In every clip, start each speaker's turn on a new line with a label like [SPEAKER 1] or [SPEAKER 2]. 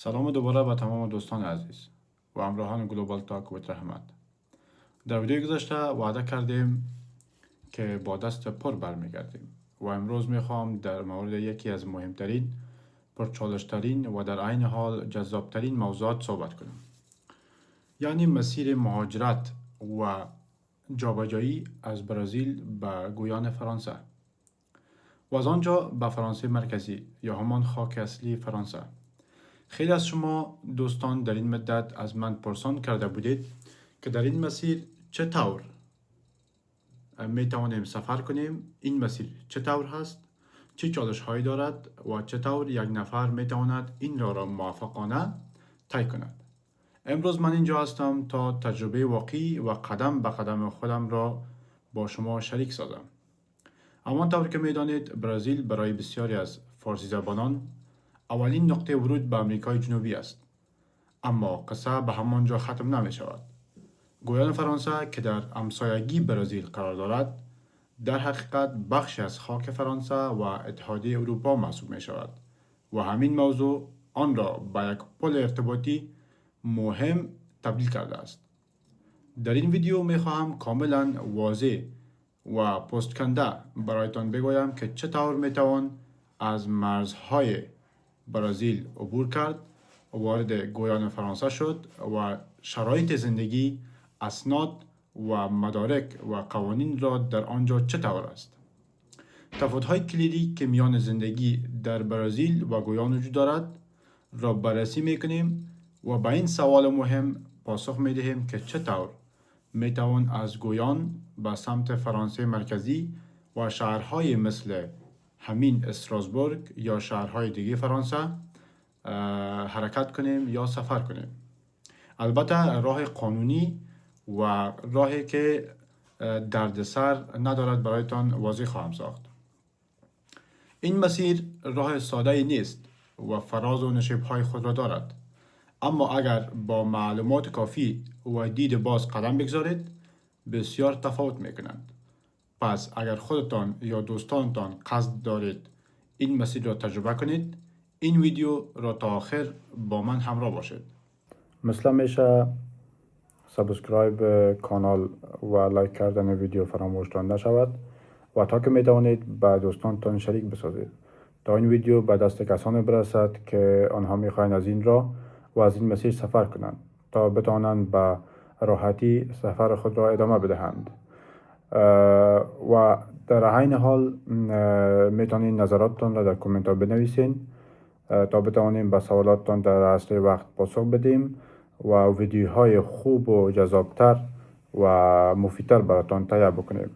[SPEAKER 1] سلام دوباره به تمام دوستان عزیز و همراهان گلوبال تاک و رحمت. در ویدیو گذشته وعده کردیم که با دست پر برمیگردیم و امروز میخوام در مورد یکی از مهمترین، پرچالشترین و در عین حال جذابترین موضوعات صحبت کنم، یعنی مسیر مهاجرت و جابجایی از برزیل به گویان فرانسه و از آنجا به فرانسه مرکزی یا همان خاک اصلی فرانسه. خیلی از شما دوستان در این مدت از من پرسان کرده بودید که در این مسیر چطور می توانیم سفر کنیم، این مسیر چطور هست، چه چالش هایی دارد و چطور یک نفر می تواند این را موفقانه طی کند. امروز من اینجا هستم تا تجربه واقعی و قدم به قدم خودم را با شما شریک سازم. همانطور که می دانید برزیل برای بسیاری از فارسی زبانان اولین نقطه ورود به امریکای جنوبی است، اما قصه به همانجا ختم نمی شود. گویان فرانسه که در همسایگی برزیل قرار دارد، در حقیقت بخشی از خاک فرانسه و اتحادیه اروپا محسوب می شود و همین موضوع آن را به یک پل ارتباطی مهم تبدیل کرده است. در این ویدیو می خواهم کاملا واضح و پستکنده برایتان بگویم که چطور می توان از مرزهای برزیل عبور کرد، وارد گویان فرانسه شد و شرایط زندگی، اسناد و مدارک و قوانین را در آنجا چطور است. تفاوت‌های کلیدی که میان زندگی در برزیل و گویان وجود دارد را بررسی می‌کنیم و به این سوال مهم پاسخ می‌دهیم که چطور می‌توان از گویان به سمت فرانسه مرکزی و شهرهای مثل همین استراسبورگ یا شهرهای دیگه فرانسه حرکت کنیم یا سفر کنیم. البته راه قانونی و راهی که دردسر ندارد برایتان واضح خواهم ساخت. این مسیر راه ساده نیست و فراز و نشیب‌های خود را دارد، اما اگر با معلومات کافی و دید باز قدم بگذارید بسیار تفاوت میکنند. پس اگر خودتان یا دوستانتان قصد دارید این مسیر را تجربه کنید، این ویدیو را تا آخر با من همراه باشید. مثل میشه سابسکرایب کانال و لایک کردن ویدیو فراموش نشود و تا که میتوانید به دوستانتان شریک بسازید تا این ویدیو به دست کسانی برسد که آنها میخواهند از این راه و از این مسیر سفر کنند تا بتوانند به راحتی سفر خود را ادامه بدهند. و در عین حال میتونید نظراتتان را در کامنت ها بنویسین تا بتوانیم به سوالاتتان در اسرع وقت پاسخ بدیم و ویدیوهای خوب و جذابتر و مفیدتر براتان تهیه بکنیم.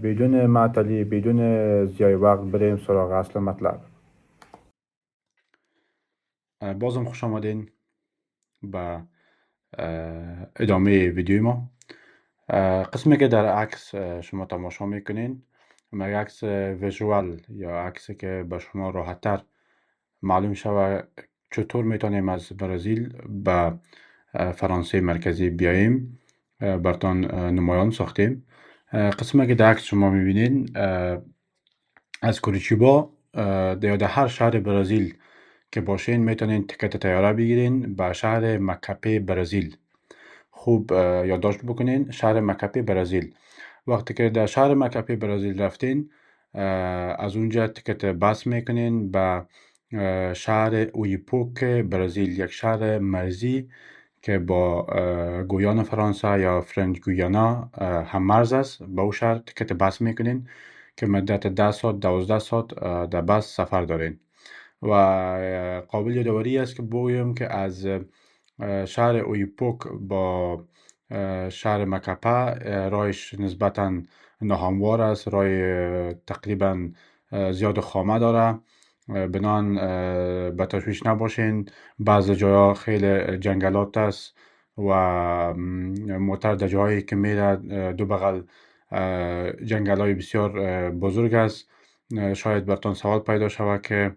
[SPEAKER 1] بدون معطلی، بدون ضیاع وقت بریم سراغ اصل مطلب. بازم خوش آمدین به ادامه ویدیوی ما. قسمی که در عکس شما تماشا میکنین یک عکس ویژوال یا عکسی که به شما راحت‌تر معلوم شود چطور میتونیم از برزیل به فرانسه مرکزی بیاییم براتان نمایان ساختیم. قسمی که در عکس شما میبینین از کوریچیبا یا در هر شهر برزیل که باشین میتونین تیکت طیاره بگیرین به شهر مکاپی برزیل. خوب یادداشت بکنین شهر مکاپی برزیل. وقتی که در شهر مکاپی برزیل رفتین از اونجا تیکت بس میکنین به شهر اویپوک برزیل، یک شهر مرزی که با گویان فرانسه یا فرنج گویانا هم مرز است. به او شهر تیکت بس میکنین که مدت 10 ساعت 12 ساعت در بس سفر دارین و قابل یادآوری است که بگویم که از شهر اویپوک با شهر مکاپا راهش نسبتاً ناهموار است، راه تقریبا زیاد خامه داره، بنان به تشویش نباشین. بعض جاها خیلی جنگلات است و موتر در جاهایی که میره دو بغل جنگلای بسیار بزرگ است. شاید براتان سوال پیدا شود که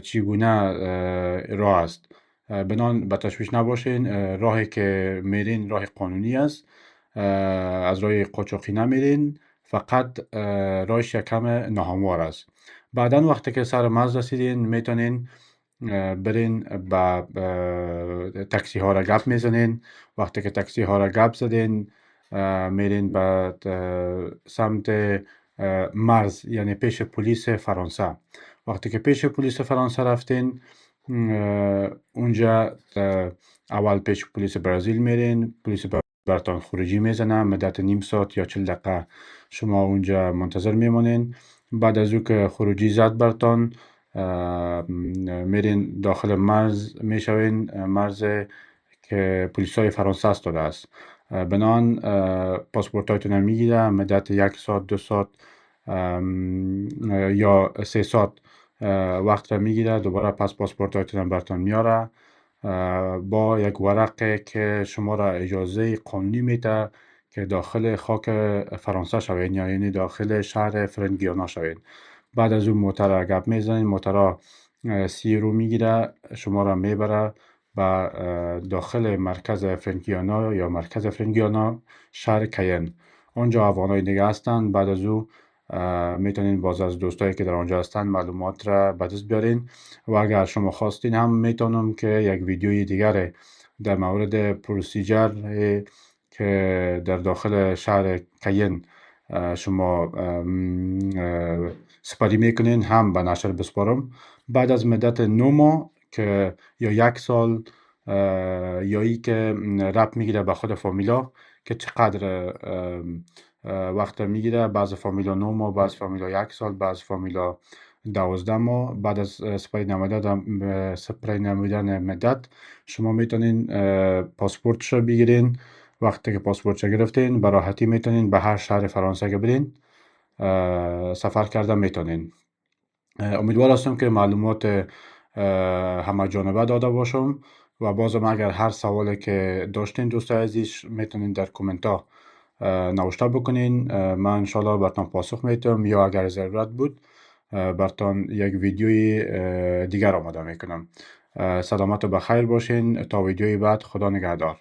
[SPEAKER 1] چگونه راه است. بنان به تشویش نباشین، راهی که میرین راه قانونی است، از راه قاچاقی نمیرین، فقط راهش یکم ناهموار است. بعدن وقتی که سر مرز رسیدین میتونین برین به تاکسی ها را گپ میزنین. وقتی که تاکسی ها را گپ زدین میرین به سمت مرز، یعنی پیش پلیس فرانسه. وقتی که پیش پلیس فرانسه رفتین اونجا اول پیش پلیس برزیل میرین. پلیس برتان خروجی میزنه، مدت نیم ساعت یا 40 دقیقه شما اونجا منتظر میمونین. بعد از او که خروجی زد برتان میرین داخل مرز میشوین، مرز که پلیسای فرانسه استاده است. بنان پاسپورت هایتون میگیره، مدت 1 ساعت 2 ساعت یا 3 ساعت وقت را میگیره. دوباره پس پاسپورت هایتون برتان میاره با یک ورقه که شما را اجازه قانونی میده که داخل خاک فرانسه شوین، یعنی داخل شهر فرنگیانا شوین. بعد از اون موتر را گپ میزنین، موتر را 30 رو میگیره، شما را میبره به داخل مرکز فرنگیانا یا مرکز فرنگیانا شهر کین. آنجا افغانای دیگه هستن. بعد از او میتونین باز از دوستایی که در آنجا هستن معلومات را به دست بیارین و اگر شما خواستین هم میتونم که یک ویدیوی دیگر در مورد پروسیجر که در داخل شهر کین شما سپاری میکنین هم به نشر بسپارم. بعد از مدت 9 ماه که یا 1 سال یا ای که ربط میگیره به خود فامیلا که چقدر وقت میگیره. بعض فامیلا 9 ماه، بعض فامیلا 1 سال، بعض فامیلا 12 ماه. بعد از سپری نمودن مدت شما میتونین پاسپورتش رو بگیرین. وقتی که پاسپورتش گرفتین به راحتی میتونین به هر شهر فرانسه که برین سفر کردن میتونین. امیدوار هستم که معلومات همه جانبه داده باشم و بازم اگر هر سوالی که داشتین دوستای عزیز میتونین در کومنت ها نوشته بکنین. من انشالله براتون پاسخ میتونم یا اگر ضرورت بود براتون یک ویدیوی دیگر آماده میکنم. سلامت و بخیر باشین تا ویدیوی بعد. خدا نگهدار.